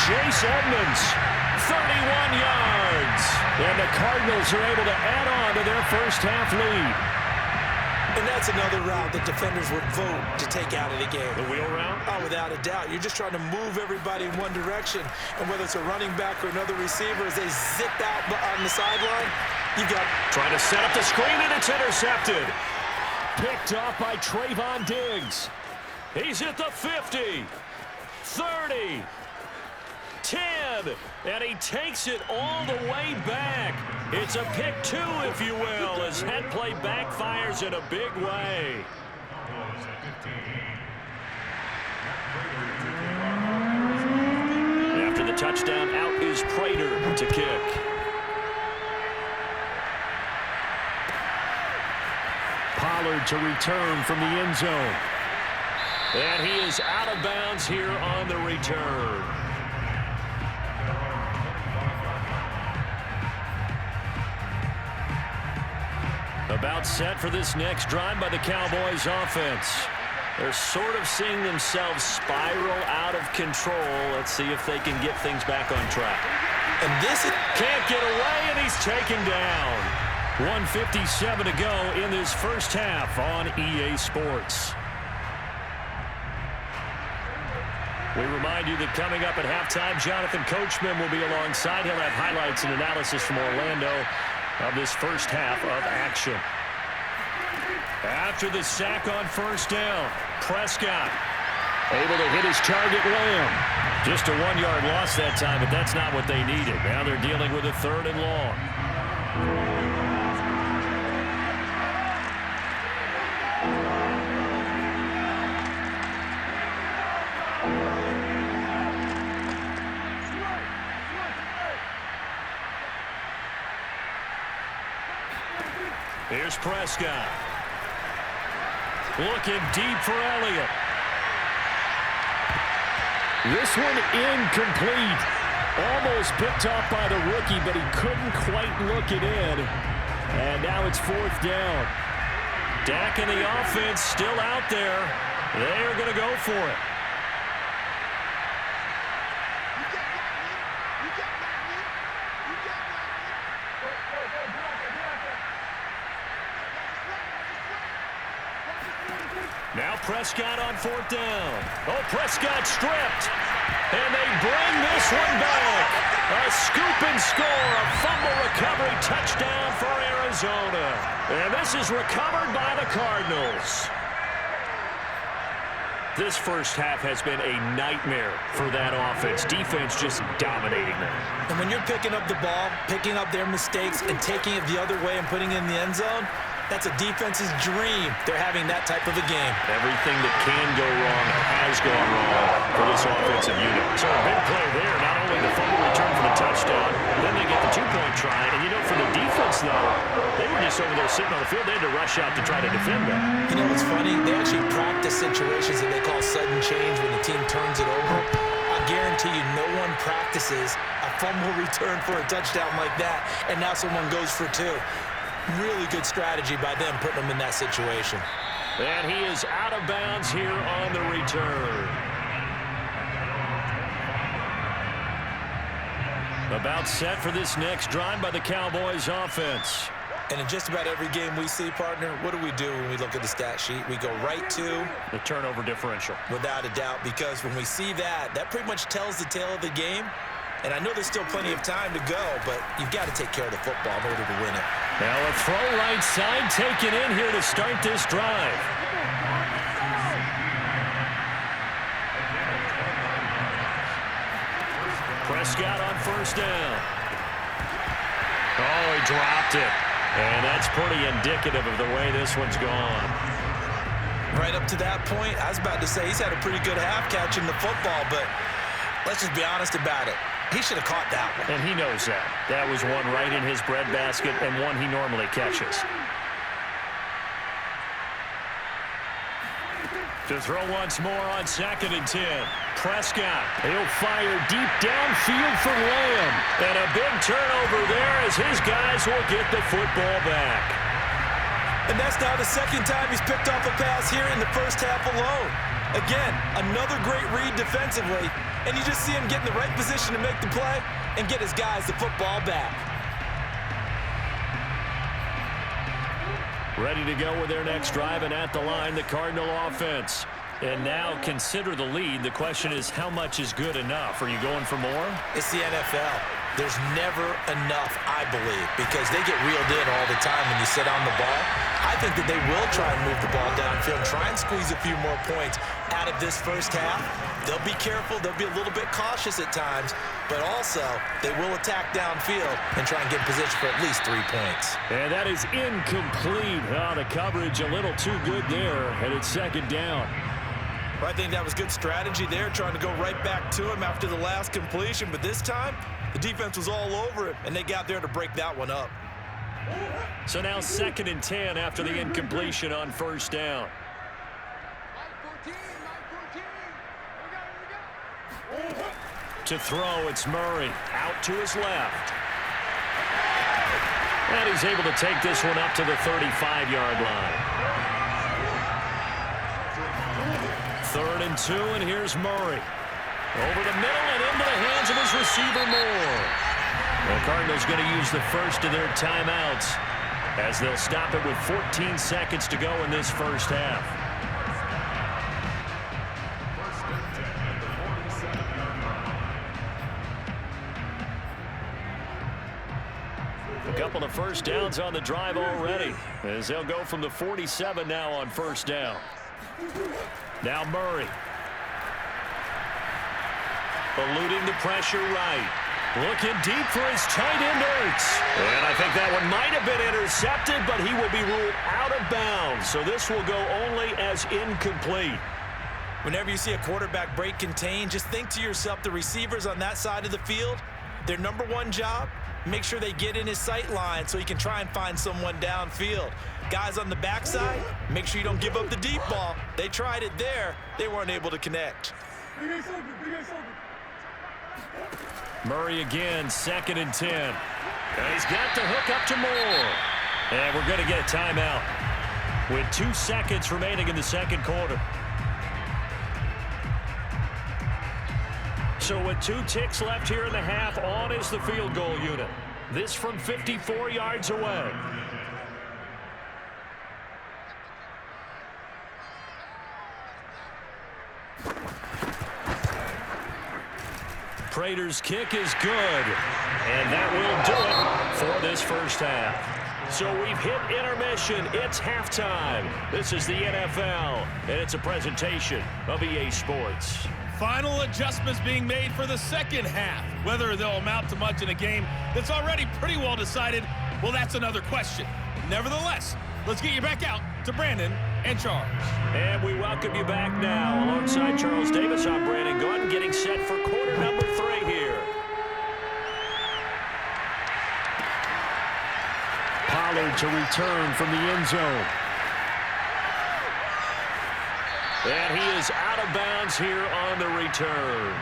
Chase Edmonds, 31 yards. And the Cardinals are able to add on to their first half lead. And that's another route that defenders would vote to take out of the game. The wheel route? Oh, without a doubt. You're just trying to move everybody in one direction. And whether it's a running back or another receiver, as they zip out on the sideline, you got... Trying to set up the screen, and it's intercepted. Picked off by Trayvon Diggs. He's at the 50, 30, 10, and he takes it all the way back. It's a pick two, if you will, as head play backfires in a big way. After the touchdown, out is Prater to kick. Pollard to return from the end zone. And he is out of bounds here on the return. About set for this next drive by the Cowboys offense. They're sort of seeing themselves spiral out of control. Let's see if they can get things back on track. And this can't get away, and he's taken down. 1:57 to go in this first half on EA Sports. We remind you that coming up at halftime, Jonathan Coachman will be alongside. He'll have highlights and analysis from Orlando of this first half of action. After the sack on first down, Prescott able to hit his target, Lamb. Just a 1-yard loss that time, but that's not what they needed. Now they're dealing with a 3rd and long. Here's Prescott. Looking deep for Elliott. This one incomplete. Almost picked off by the rookie, but he couldn't quite look it in. And now it's 4th down. Dak and the offense still out there. They're going to go for it. Now Prescott on 4th down. Oh, Prescott stripped. And they bring this one back. A scoop and score, a fumble recovery touchdown for Arizona. And this is recovered by the Cardinals. This first half has been a nightmare for that offense. Defense just dominating them. And when you're picking up the ball, picking up their mistakes, and taking it the other way and putting it in the end zone, that's a defense's dream. They're having that type of a game. Everything that can go wrong has gone wrong for this offensive unit. So a big play there. Not only the fumble return for the touchdown, then they get the 2-point try. And, you know, for the defense, though, they were just over there sitting on the field. They had to rush out to try to defend that. You know what's funny? They actually practice situations that they call sudden change when the team turns it over. I guarantee you no one practices a fumble return for a touchdown like that, and now someone goes for 2. Really good strategy by them putting them in that situation. And he is out of bounds here on the return. About set for this next drive by the Cowboys offense. And in just about every game we see, partner, what do when we look at the stat sheet? We go right to the turnover differential. Without a doubt, because when we see that, that pretty much tells the tale of the game. And I know there's still plenty of time to go, but you've got to take care of the football in order to win it. Now a throw right side taken in here to start this drive. Prescott on first down. Oh, he dropped it. And that's pretty indicative of the way this one's gone. Right up to that point, I was about to say he's had a pretty good half catching the football, but let's just be honest about it. He should have caught that one. And he knows that. That was one right in his breadbasket and one he normally catches. To throw once more on 2nd and 10. Prescott, he'll fire deep downfield for Lamb. And a big turnover there as his guys will get the football back. And that's now the 2nd time he's picked off a pass here in the first half alone. Again, another great read defensively, and you just see him get in the right position to make the play and get his guys the football back. Ready to go with their next drive, and at the line, the Cardinal offense. And now consider the lead. The question is, how much is good enough? Are you going for more? It's the NFL. There's never enough, I believe, because they get reeled in all the time when you sit on the ball. I think that they will try and move the ball downfield and try and squeeze a few more points out of this first half. They'll be careful. They'll be a little bit cautious at times, but also they will attack downfield and try and get in position for at least 3 points. And that is incomplete. Oh, the coverage a little too good there, and it's second down. I think that was good strategy there, trying to go right back to him after the last completion. But this time, the defense was all over him, and they got there to break that one up. So now 2nd and 10 after the incompletion on first down. To throw, it's Murray. Out to his left. And he's able to take this one up to the 35-yard line. 3rd and 2, and here's Murray. Over the middle and into the hands of his receiver, Moore. The Cardinals going to use the first of their timeouts as they'll stop it with 14 seconds to go in this first half. A couple of first downs on the drive already, as they'll go from the 47 now on first down. Now Murray. Eluding the pressure right. Looking deep for his tight end, Ertz. And I think that one might have been intercepted, but he will be ruled out of bounds. So this will go only as incomplete. Whenever you see a quarterback break contain, just think to yourself, the receivers on that side of the field, their number one job, make sure they get in his sight line so he can try and find someone downfield. Guys on the backside, make sure you don't give up the deep ball. They tried it there. They weren't able to connect. Murray again, 2nd and 10. And he's got the hook up to Moore. And we're going to get a timeout with 2 seconds remaining in the second quarter. So with 2 ticks left here in the half, on is the field goal unit. This from 54 yards away. Prater's kick is good, and that will do it for this first half. So we've hit intermission. It's halftime. This is the NFL, and it's a presentation of EA Sports. Final adjustments being made for the second half. Whether they'll amount to much in a game that's already pretty well decided, well, that's another question. Nevertheless, let's get you back out to Brandon and Charles. And we welcome you back now. Alongside Charles Davis, I'm Brandon Gaudin, getting set for quarter number 3 here. Pollard to return from the end zone. And he is out of bounds here on the return.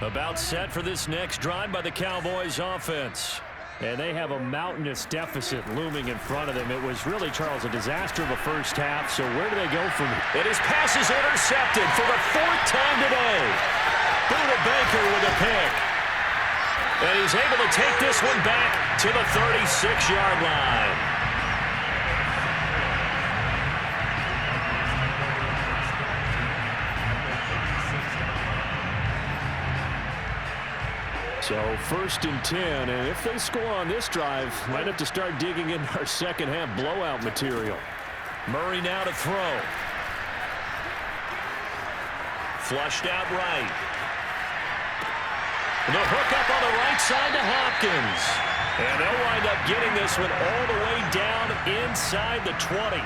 About set for this next drive by the Cowboys offense. And they have a mountainous deficit looming in front of them. It was really, Charles, a disaster of a first half. So where do they go from here? And his pass is intercepted for the 4th time today. Buda Baker with a pick. And he's able to take this one back to the 36-yard line. So 1st and 10, and if they score on this drive, might have to start digging in our second half blowout material. Murray now to throw. Flushed out right. The hook up on the right side to Hopkins. And they'll wind up getting this one all the way down inside the 20.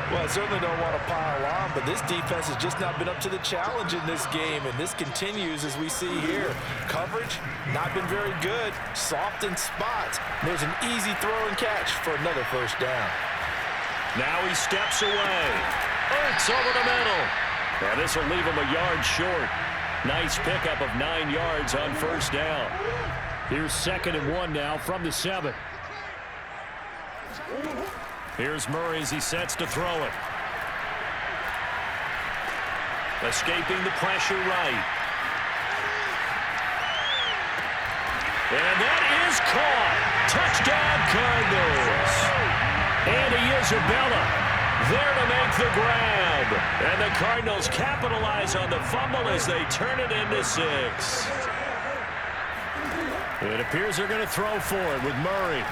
Well, I certainly don't want to pile on, but this defense has just not been up to the challenge in this game, and this continues as we see here. Coverage, not been very good. Soft in spots. There's an easy throw and catch for another first down. Now he steps away. Ertz over the middle. And this will leave him a yard short. Nice pickup of 9 yards on first down. Here's 2nd and 1 now from the 7. Here's Murray as he sets to throw it. Escaping the pressure right. And that is caught. Touchdown Cardinals. Andy Isabella there to make the grab. And the Cardinals capitalize on the fumble as they turn it into 6. It appears they're going to throw for it with Murray.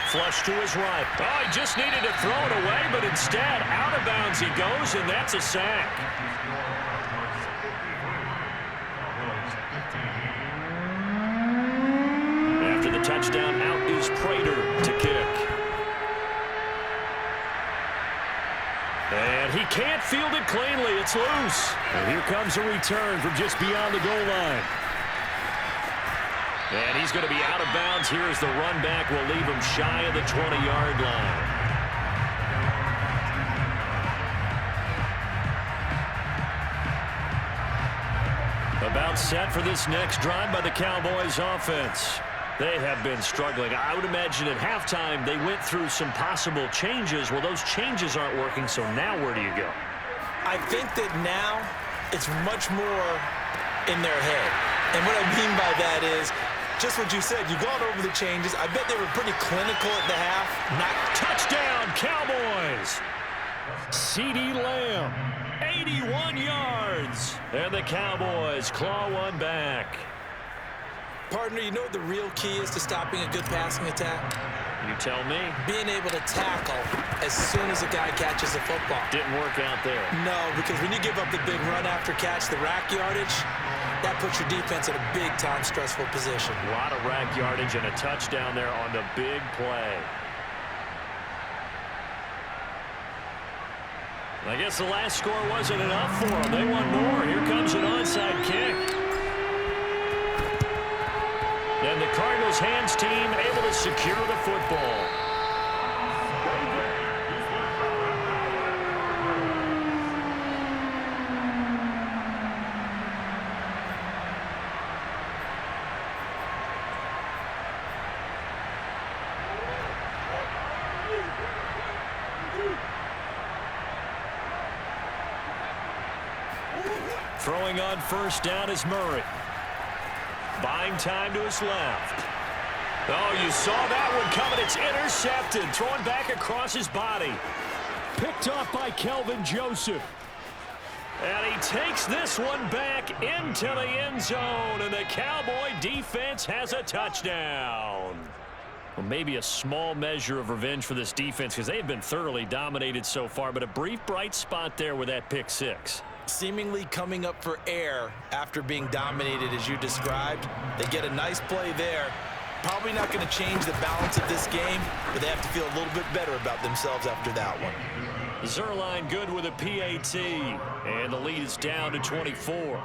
Flush to his right. Oh, he just needed to throw it away, but instead, out of bounds he goes, and that's a sack. After the touchdown, out is Prater to kick. And he can't field it cleanly. It's loose. And here comes a return from just beyond the goal line. And he's going to be out of bounds here as the run back will leave him shy of the 20-yard line. About set for this next drive by the Cowboys offense. They have been struggling. I would imagine at halftime they went through some possible changes. Well, those changes aren't working, so now where do you go? I think that now it's much more in their head. And what I mean by that is just what you said. You've gone over the changes. I bet they were pretty clinical at the half. Not touchdown, Cowboys. CeeDee Lamb, 81 yards. And the Cowboys claw one back. Partner, you know what the real key is to stopping a good passing attack? You tell me. Being able to tackle as soon as a guy catches the football. Didn't work out there. No, because when you give up the big run after catch, the rack yardage, that puts your defense in a big-time stressful position. A lot of rack yardage and a touchdown there on the big play. I guess the last score wasn't enough for them. They want more. Here comes an onside kick. And the Cardinals hands team able to secure the football. Throwing on first down is Murray. Buying time to his left. Oh, you saw that one coming. It's intercepted. Thrown back across his body. Picked off by Kelvin Joseph. And he takes this one back into the end zone. And the Cowboy defense has a touchdown. Well, maybe a small measure of revenge for this defense because they've been thoroughly dominated so far. But a brief bright spot there with that pick six. Seemingly coming up for air after being dominated as you described. They get a nice play there. Probably not going to change the balance of this game, but they have to feel a little bit better about themselves after that one. Zuerlein good with a PAT, and the lead is down to 24.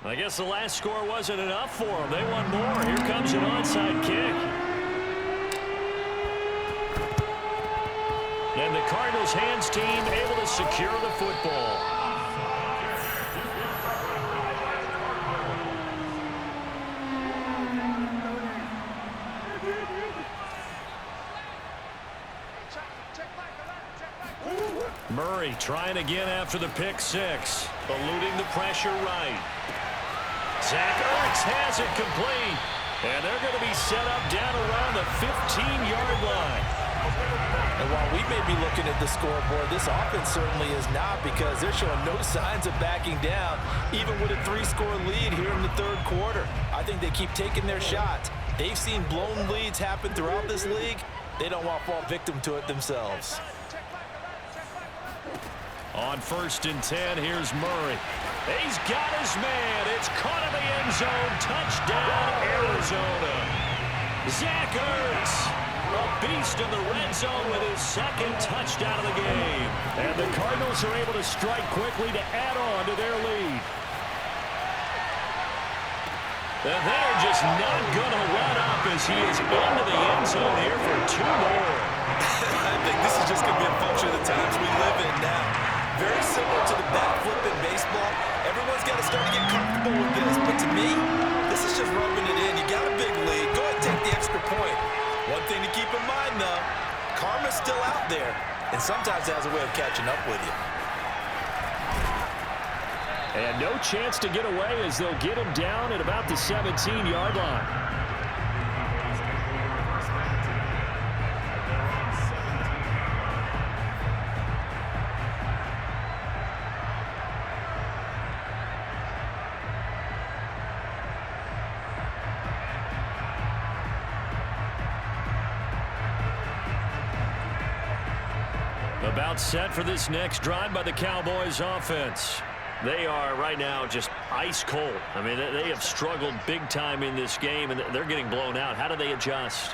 I guess the last score wasn't enough for them. They want more. Here comes an onside kick. And the Cardinals hands team able to secure the football. Murray trying again after the pick six. Eluding the pressure right. Zach Ertz has it complete. And they're going to be set up down around the 15-yard line. And while we may be looking at the scoreboard, this offense certainly is not, because they're showing no signs of backing down, even with a 3-score lead here in the third quarter. I think they keep taking their shots. They've seen blown leads happen throughout this league. they don't want to fall victim to it themselves. On 1st and 10, here's Murray. He's got his man. It's caught in the end zone. Touchdown, Arizona. Zach Ertz, a beast in the red zone with his 2nd touchdown of the game. And the Cardinals are able to strike quickly to add on to their lead. And they're just not going to let up as he is into the end zone here for 2 more. I think this is just going to be a function of the times we live in now. Very similar to the bat flip in baseball. Everyone's got to start to get comfortable with this. But to me, this is just rubbing it in. You got a big lead. Go ahead and take the extra point. One thing to keep in mind, though, karma's still out there. And sometimes it has a way of catching up with you. And no chance to get away as they'll get him down at about the 17-yard line. About set for this next drive by the Cowboys offense. They are right now just ice cold. I mean, they have struggled big time in this game, and they're getting blown out. How do they adjust?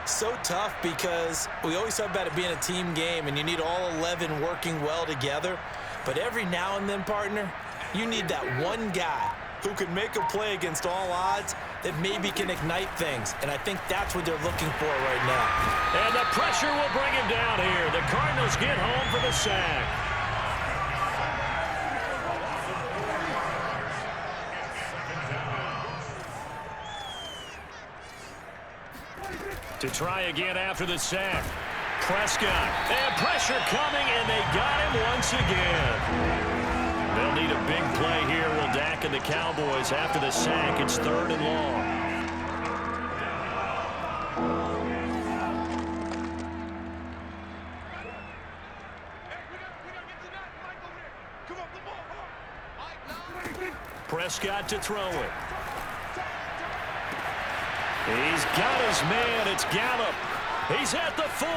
So tough because we always talk about it being a team game, and you need all 11 working well together. But every now and then, partner, you need that one guy who can make a play against all odds that maybe can ignite things. And I think that's what they're looking for right now. And the pressure will bring him down here. The Cardinals get home for the sack. To try again after the sack. Prescott. And pressure coming, and they got him once again. They'll need a big play here, will Dak and the Cowboys. After the sack, it's 3rd and long. Prescott to throw it. He's got his man. It's Gallup. He's at the 40,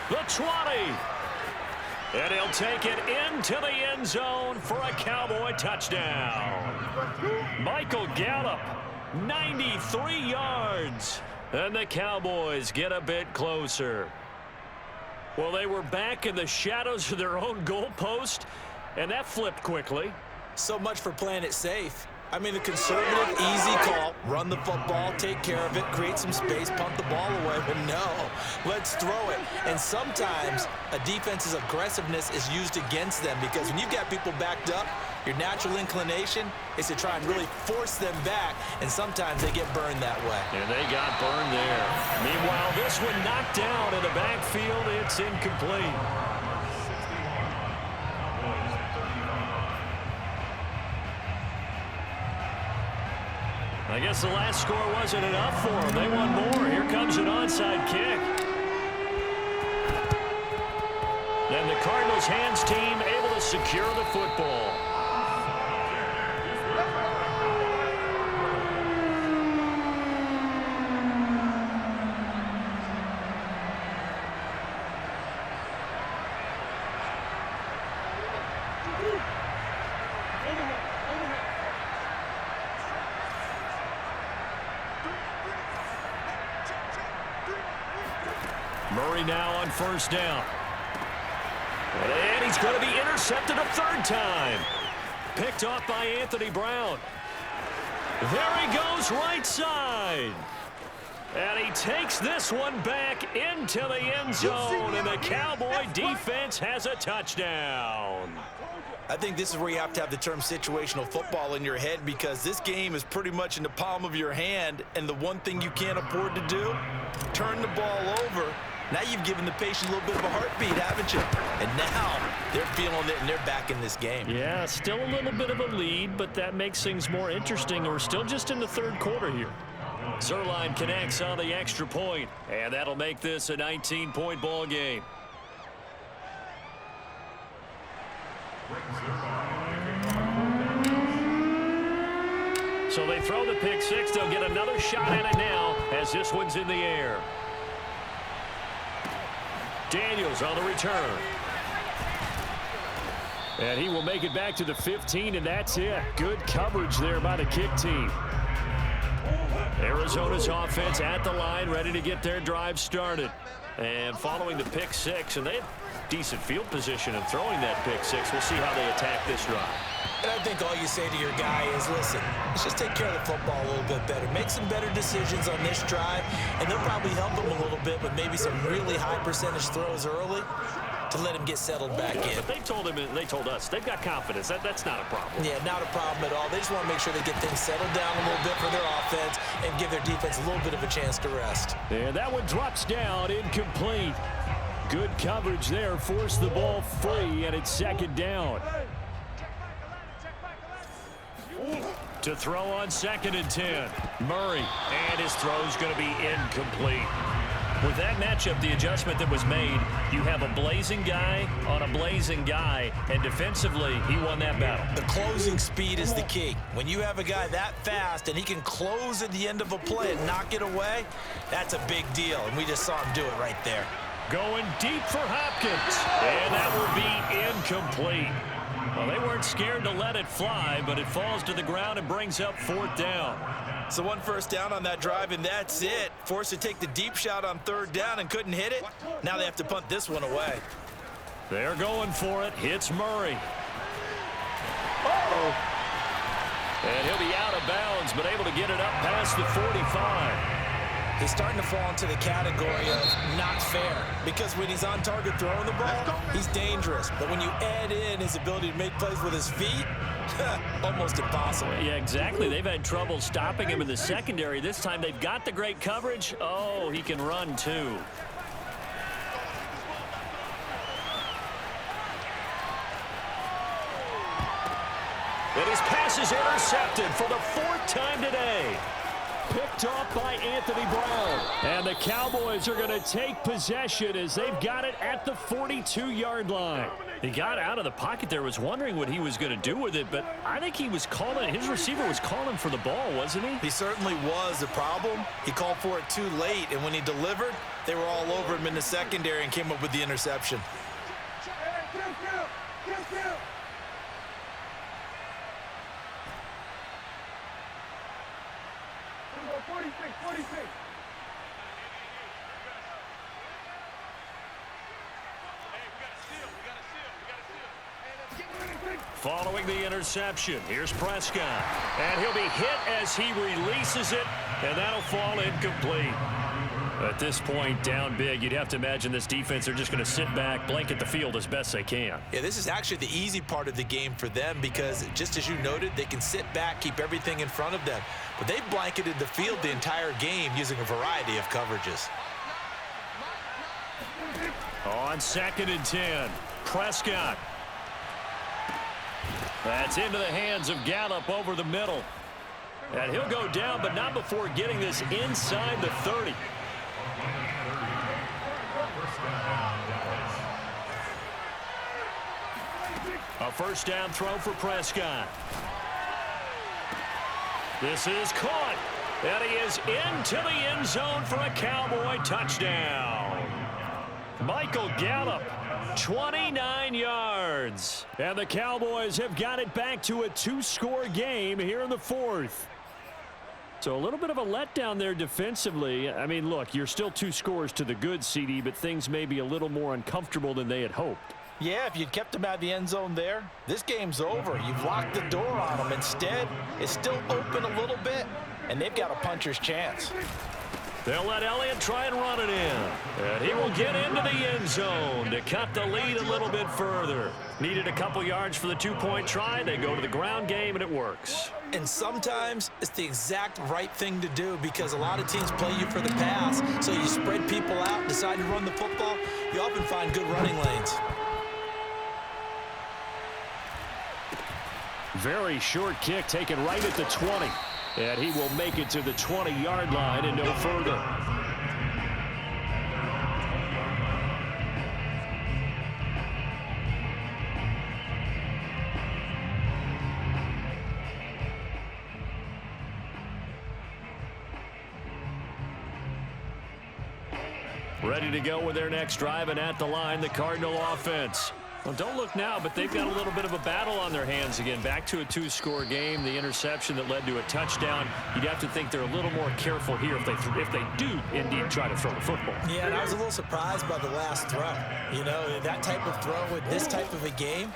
the 20. And he'll take it into the end zone for a Cowboy touchdown. Michael Gallup, 93 yards. And the Cowboys get a bit closer. Well, they were back in the shadows of their own goalpost, and that flipped quickly. So much for playing it safe. I mean, the conservative, easy call, run the football, take care of it, create some space, punt the ball away. But no, let's throw it. And sometimes a defense's aggressiveness is used against them because when you've got people backed up, your natural inclination is to try and really force them back, and sometimes they get burned that way. And they got burned there. Meanwhile, this one knocked down in the backfield. It's incomplete. I guess the last score wasn't enough for them. They want more. Here comes an onside kick. Then the Cardinals hands team able to secure the football. Murray now on 1st down. And he's going to be intercepted a 3rd time. Picked off by Anthony Brown. There he goes right side. And he takes this one back into the end zone. And the Cowboy defense has a touchdown. I think this is where you have to have the term situational football in your head because this game is pretty much in the palm of your hand. And the one thing you can't afford to do, turn the ball over. Now you've given the patient a little bit of a heartbeat, haven't you? And now they're feeling it, and they're back in this game. Yeah, still a little bit of a lead, but that makes things more interesting. We're still just in the 3rd quarter here. Zuerlein connects on the extra point, and that'll make this a 19-point ball game. So they throw the pick six. They'll get another shot at it now as this one's in the air. Daniels on the return. And he will make it back to the 15, and that's it. Good coverage there by the kick team. Arizona's offense at the line, ready to get their drive started. And following the pick six, and they have decent field position in throwing that pick six. We'll see how they attack this drive. And I think all you say to your guy is, listen, let's just take care of the football a little bit better. Make some better decisions on this drive, and they'll probably help him a little bit with maybe some really high percentage throws early to let him get settled back in. But they told him, and they told us, they've got confidence. That's not a problem. Yeah, not a problem at all. They just want to make sure they get things settled down a little bit for their offense and give their defense a little bit of a chance to rest. And that one drops down, incomplete. Good coverage there, forced the ball free, and it's second down. To throw on 2nd and 10. Murray, and his throw's going to be incomplete. With that matchup, the adjustment that was made, you have a blazing guy on a blazing guy, and defensively, he won that battle. The closing speed is the key. When you have a guy that fast and he can close at the end of a play and knock it away, that's a big deal, and we just saw him do it right there. Going deep for Hopkins, and that will be incomplete. Well, they weren't scared to let it fly, but it falls to the ground and brings up 4th down. So 1 first down on that drive, and that's it. Forced to take the deep shot on 3rd down and couldn't hit it. Now they have to punt this one away. They're going for it. Hits Murray. And he'll be out of bounds, but able to get it up past the 45. He's starting to fall into the category of not fair, because when he's on target throwing the ball, he's dangerous. But when you add in his ability to make plays with his feet, almost impossible. Yeah, exactly. They've had trouble stopping him in the secondary. This time they've got the great coverage. Oh, he can run too. And his pass is intercepted for the 4th time today. Picked off by Anthony Brown. And the Cowboys are going to take possession as they've got it at the 42-yard line. He got out of the pocket there, was wondering what he was going to do with it, but I think he was calling, his receiver was calling for the ball, wasn't he? He certainly was. The problem, he called for it too late, and when he delivered, they were all over him in the secondary and came up with the interception. Following the interception, here's Prescott. And he'll be hit as he releases it, and that'll fall incomplete. At this point, down big, you'd have to imagine this defense are just going to sit back, blanket the field as best they can. Yeah, this is actually the easy part of the game for them because, just as you noted, they can sit back, keep everything in front of them. But they've blanketed the field the entire game using a variety of coverages. On 2nd and 10, Prescott. That's into the hands of Gallup over the middle. And he'll go down, but not before getting this inside the 30. A 1st down throw for Prescott. This is caught. And he is into the end zone for a Cowboy touchdown. Michael Gallup, 29 yards. And the Cowboys have got it back to a 2-score game here in the 4th. So a little bit of a letdown there defensively. I mean, look, you're still 2 scores to the good, CD, but things may be a little more uncomfortable than they had hoped. Yeah, if you'd kept them out of the end zone there, this game's over. You've locked the door on them. Instead, it's still open a little bit, and they've got a puncher's chance. They'll let Elliott try and run it in. And he will get into the end zone to cut the lead a little bit further. Needed a couple yards for the 2-point try. They go to the ground game, and it works. And sometimes it's the exact right thing to do because a lot of teams play you for the pass. So you spread people out, decide to run the football. You often find good running lanes. Very short kick taken right at the 20. And he will make it to the 20-yard line and no further. Ready to go with their next drive, and at the line, the Cardinal offense. Well, don't look now, but they've got a little bit of a battle on their hands again. Back to a 2-score game. The interception that led to a touchdown. You'd have to think they're a little more careful here if they do indeed try to throw the football. Yeah, and I was a little surprised by the last throw. You know, that type of throw with this type of a game,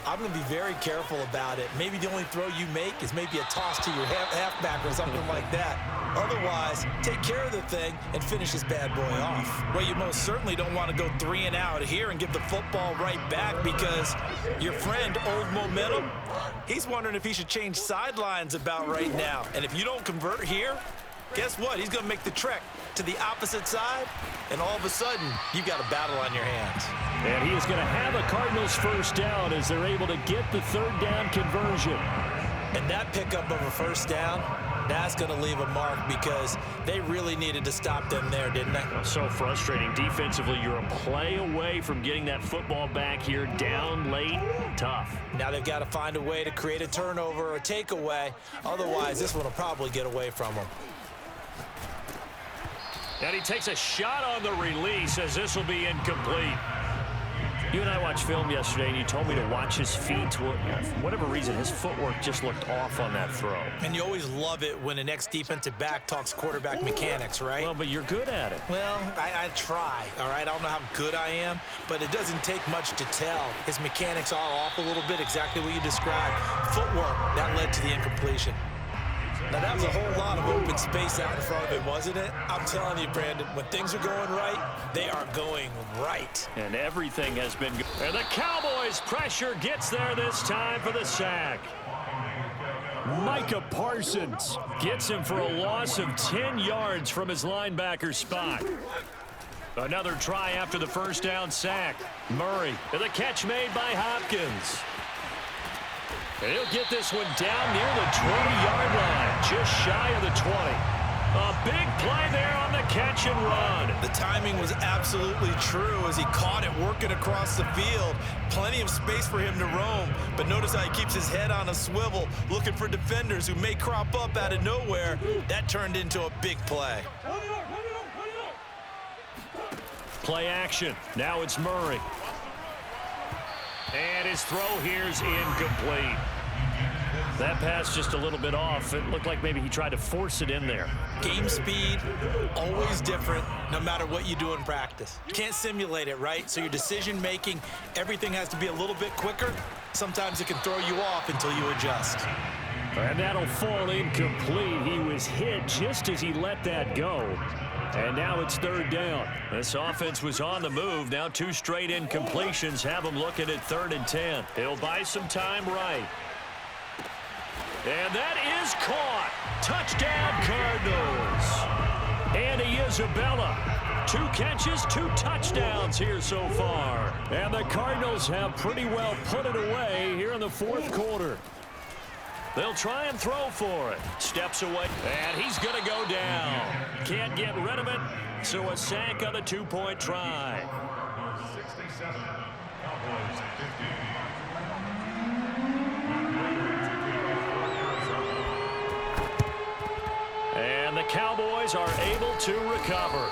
I'm going to be very careful about it. Maybe the only throw you make is maybe a toss to your halfback or something like that. Otherwise, take care of the thing and finish this bad boy off. Well, you most certainly don't want to go 3 and out here and give the football right back, because your friend, Old Momentum, he's wondering if he should change sidelines about right now. And if you don't convert here, guess what? He's going to make the trek to the opposite side, and all of a sudden, you've got a battle on your hands. And he is going to have a Cardinals first down as they're able to get the third down conversion. And that pickup of a first down, that's going to leave a mark, because they really needed to stop them there, didn't they? So frustrating. Defensively, you're a play away from getting that football back here down late. Tough. Now they've got to find a way to create a turnover or a takeaway. Otherwise, this one will probably get away from them. And he takes a shot on the release as this will be incomplete. You and I watched film yesterday, and you told me to watch his feet. For whatever reason, his footwork just looked off on that throw. And you always love it when an ex-defensive back talks quarterback mechanics, right? Well, but you're good at it. Well, I try, all right? I don't know how good I am, but it doesn't take much to tell. His mechanics are off a little bit, exactly what you described. Footwork, that led to the incompletion. Now, that was a whole lot of open space out in front of him, wasn't it? I'm telling you, Brandon, when things are going right, they are going right. And everything has been good. And the Cowboys' pressure gets there this time for the sack. Micah Parsons gets him for a loss of 10 yards from his linebacker spot. Another try after the first down sack. Murray, and the catch made by Hopkins. And he'll get this one down near the 20-yard line, just shy of the 20. A big play there on the catch and run. The timing was absolutely true as he caught it working across the field. Plenty of space for him to roam, but notice how he keeps his head on a swivel, looking for defenders who may crop up out of nowhere. That turned into a big play. Play action. Now it's Murray. And his throw here's incomplete. That pass just a little bit off. It looked like maybe he tried to force it in there. Game speed, always different, no matter what you do in practice. You can't simulate it, right? So your decision-making, everything has to be a little bit quicker. Sometimes it can throw you off until you adjust. And that'll fall incomplete. He was hit just as he let that go. And now it's third down. This offense was on the move. Now 2 straight incompletions have him looking at 3rd and 10. He'll buy some time right. And that is caught. Touchdown, Cardinals. Andy Isabella. 2 catches, 2 touchdowns here so far. And the Cardinals have pretty well put it away here in the 4th quarter. They'll try and throw for it. Steps away, and he's going to go down. Can't get rid of it, so a sack on the 2-point try. 67, Cowboys 50. And the Cowboys are able to recover.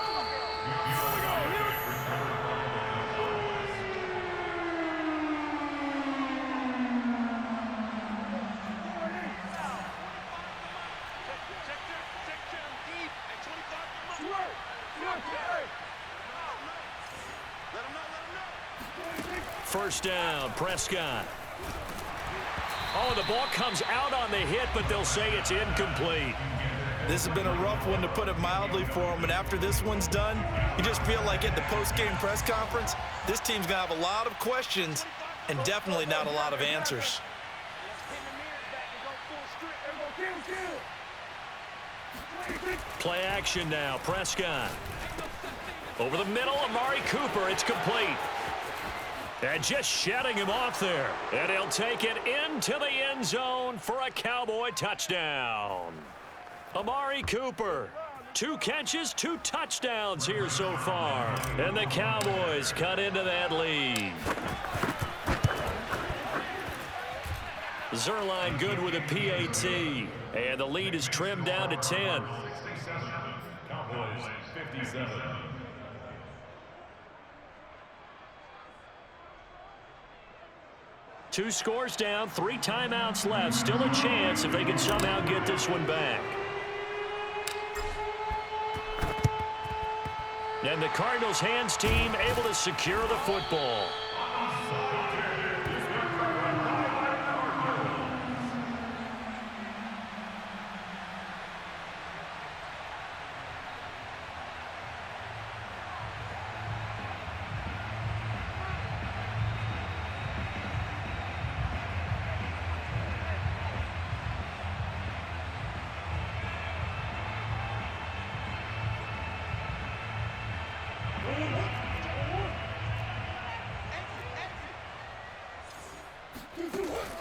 First down, Prescott. Oh, the ball comes out on the hit, but they'll say it's incomplete. This has been a rough one, to put it mildly, for him. And after this one's done, you just feel like at the post-game press conference, this team's going to have a lot of questions and definitely not a lot of answers. Play action now, Prescott. Over the middle, Amari Cooper, it's complete. And just shutting him off there. And he'll take it into the end zone for a Cowboy touchdown. Amari Cooper, 2 catches, 2 touchdowns here so far. And the Cowboys cut into that lead. Zuerlein good with a PAT. And the lead is trimmed down to 10. 67, Cowboys 57. 2 scores down, 3 timeouts left. Still a chance if they can somehow get this one back. And the Cardinals hands team able to secure the football.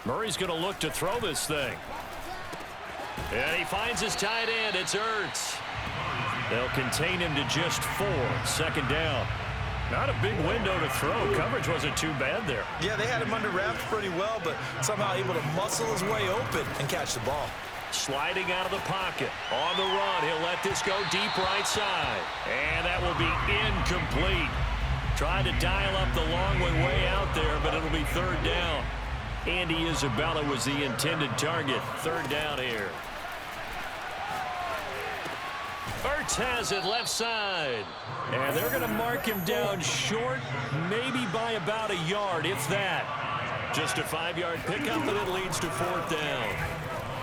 Murray's going to look to throw this thing. And he finds his tight end. It's Ertz. They'll contain him to just 4. Second down. Not a big window to throw. Coverage wasn't too bad there. Yeah, they had him under wraps pretty well, but somehow able to muscle his way open and catch the ball. Sliding out of the pocket. On the run, he'll let this go deep right side. And that will be incomplete. Tried to dial up the long way out there, but it'll be third down. Andy Isabella was the intended target. Third down here. Ertz has it left side. And they're going to mark him down short, maybe by about a yard, if that. Just a 5-yard pickup, and it leads to fourth down.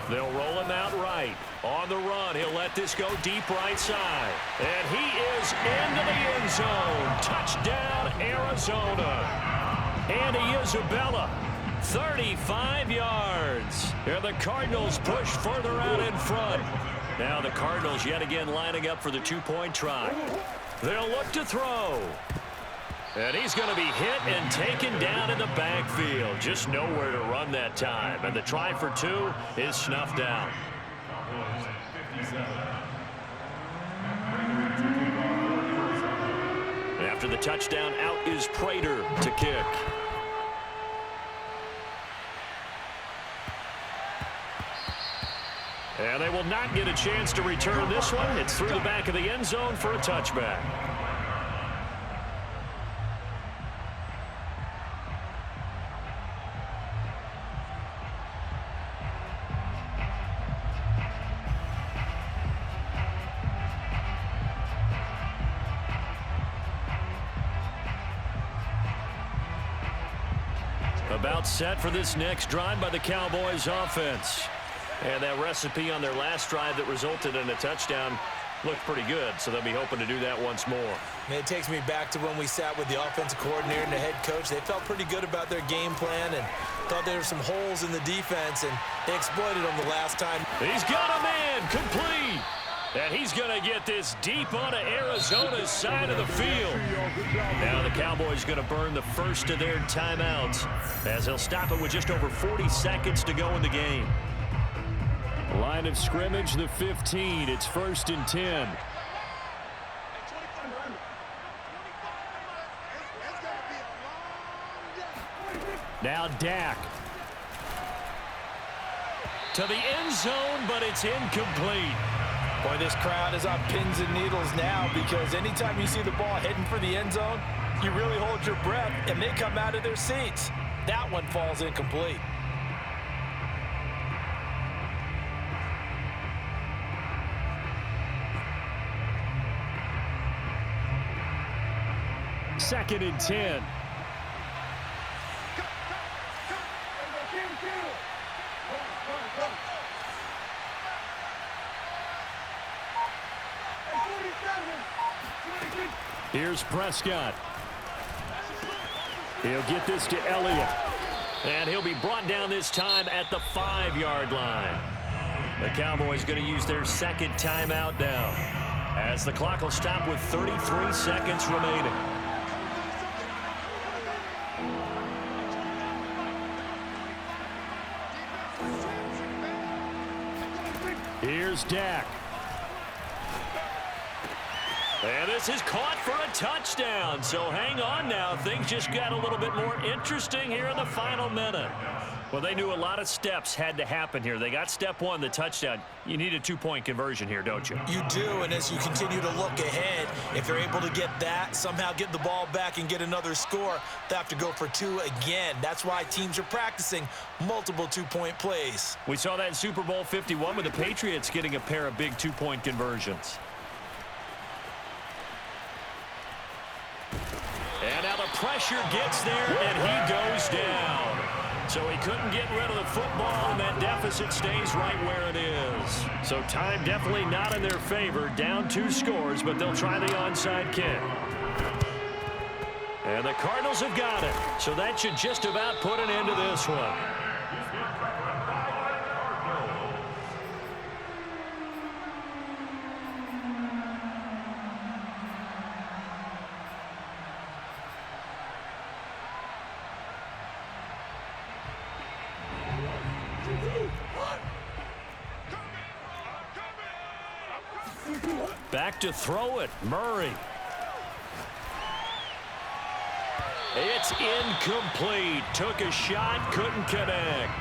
They'll roll him out right. On the run, he'll let this go deep right side. And he is into the end zone. Touchdown, Arizona. Andy Isabella, 35 yards. And the Cardinals push further out in front. Now the Cardinals yet again lining up for the 2-point try. They'll look to throw. And he's going to be hit and taken down in the backfield. Just nowhere to run that time. And the try for 2 is snuffed out. After the touchdown, out is Prater to kick. And they will not get a chance to return this one. It's through the back of the end zone for a touchback. About set for this next drive by the Cowboys offense. And that recipe on their last drive that resulted in a touchdown looked pretty good, so they'll be hoping to do that once more. And it takes me back to when we sat with the offensive coordinator and the head coach. They felt pretty good about their game plan and thought there were some holes in the defense, and they exploited them the last time. He's got a man complete. And he's going to get this deep onto Arizona's side of the field. Now the Cowboys going to burn the first of their timeouts as they'll stop it with just over 40 seconds to go in the game. Line of scrimmage, the 15. It's 1st and 10. Now Dak. To the end zone, but it's incomplete. Boy, this crowd is on pins and needles now because anytime you see the ball heading for the end zone, you really hold your breath, and they come out of their seats. That one falls incomplete. Second and 10. Here's Prescott. He'll get this to Elliott. And he'll be brought down this time at the 5-yard line. The Cowboys going to use their second timeout now, as the clock will stop with 33 seconds remaining. Here's Dak. And this is caught for a touchdown. So hang on now. Things just got a little bit more interesting here in the final minute. Well, they knew a lot of steps had to happen here. They got step one, the touchdown. You need a two-point conversion here, don't you? You do, and as you continue to look ahead, if they're able to get that, somehow get the ball back and get another score, they have to go for two again. That's why teams are practicing multiple two-point plays. We saw that in Super Bowl 51 with the Patriots getting a pair of big two-point conversions. And now the pressure gets there, and he goes down. So he couldn't get rid of the football, and that deficit stays right where it is. So time definitely not in their favor. Down 2 scores, but they'll try the onside kick. And the Cardinals have got it. So that should just about put an end to this one. Back to throw it, Murray. It's incomplete. Took a shot, couldn't connect.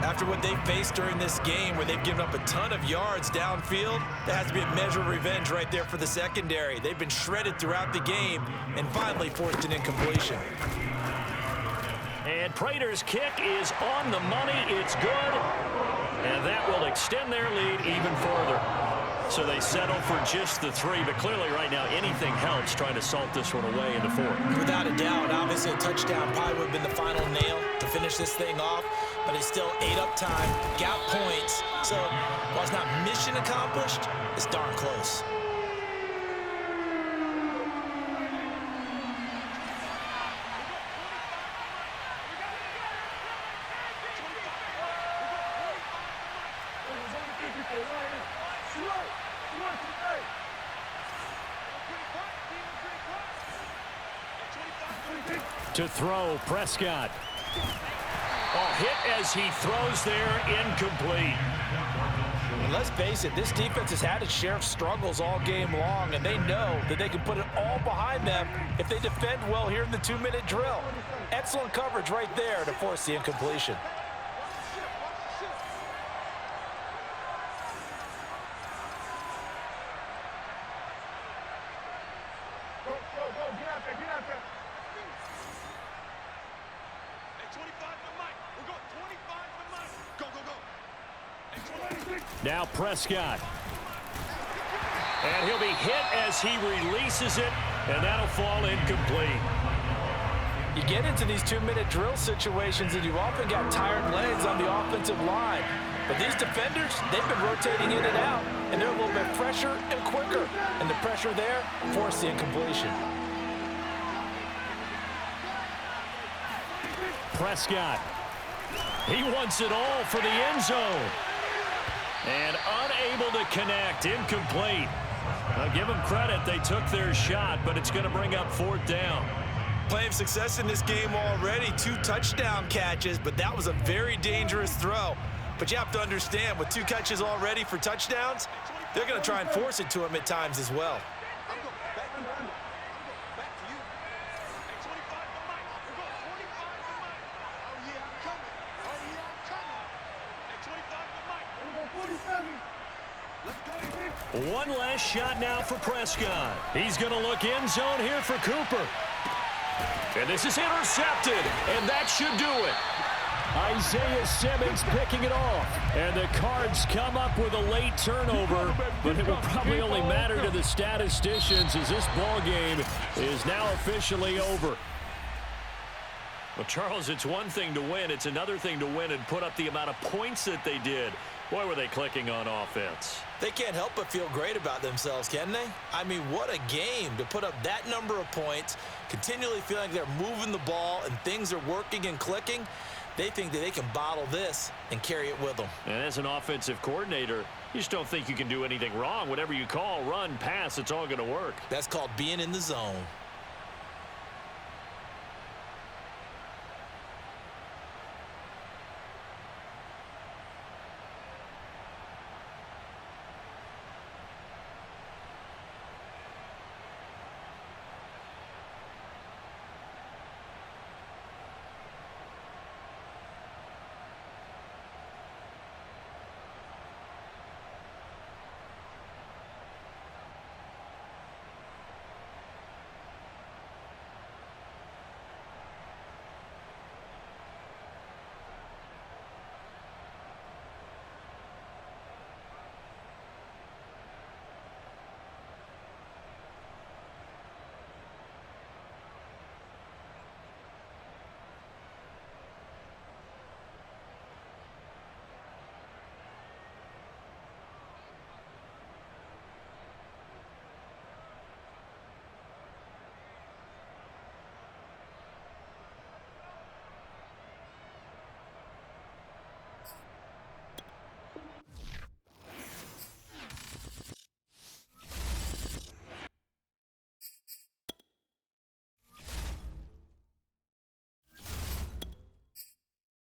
After what they've faced during this game where they've given up a ton of yards downfield, there has to be a measure of revenge right there for the secondary. They've been shredded throughout the game and finally forced an incompletion. And Prater's kick is on the money. It's good. And that will extend their lead even further. So they settle for just the 3, but clearly right now anything helps trying to salt this one away in the 4th. Without a doubt, obviously a touchdown probably would have been the final nail to finish this thing off, but it's still ate up time, got points. So while it's not mission accomplished, it's darn close. To throw, Prescott. Oh, hit as he throws there, incomplete. And let's face it, this defense has had its share of struggles all game long, and they know that they can put it all behind them if they defend well here in the 2-minute drill. Excellent coverage right there to force the incompletion. Now Prescott. And he'll be hit as he releases it, and that'll fall incomplete. You get into these 2-minute drill situations, and you often got tired legs on the offensive line. But these defenders, they've been rotating in and out, and they're a little bit fresher and quicker. And the pressure there forced the incompletion. Prescott. He wants it all for the end zone. And unable to connect, incomplete. Now give them credit, they took their shot, but it's going to bring up 4th down. Plenty of success in this game already, 2 touchdown catches, but that was a very dangerous throw. But you have to understand, with 2 catches already for touchdowns, they're going to try and force it to him at times as well. One last shot now for Prescott. He's going to look end zone here for Cooper. And this is intercepted, and that should do it. Isaiah Simmons picking it off. And the Cards come up with a late turnover, but it will probably only matter to the statisticians as this ball game is now officially over. Well, Charles, it's one thing to win. It's another thing to win and put up the amount of points that they did. Boy, were they clicking on offense. They can't help but feel great about themselves, can they? I mean, what a game to put up that number of points, continually feeling like they're moving the ball and things are working and clicking. They think that they can bottle this and carry it with them. And as an offensive coordinator, you just don't think you can do anything wrong. Whatever you call, run, pass, it's all going to work. That's called being in the zone.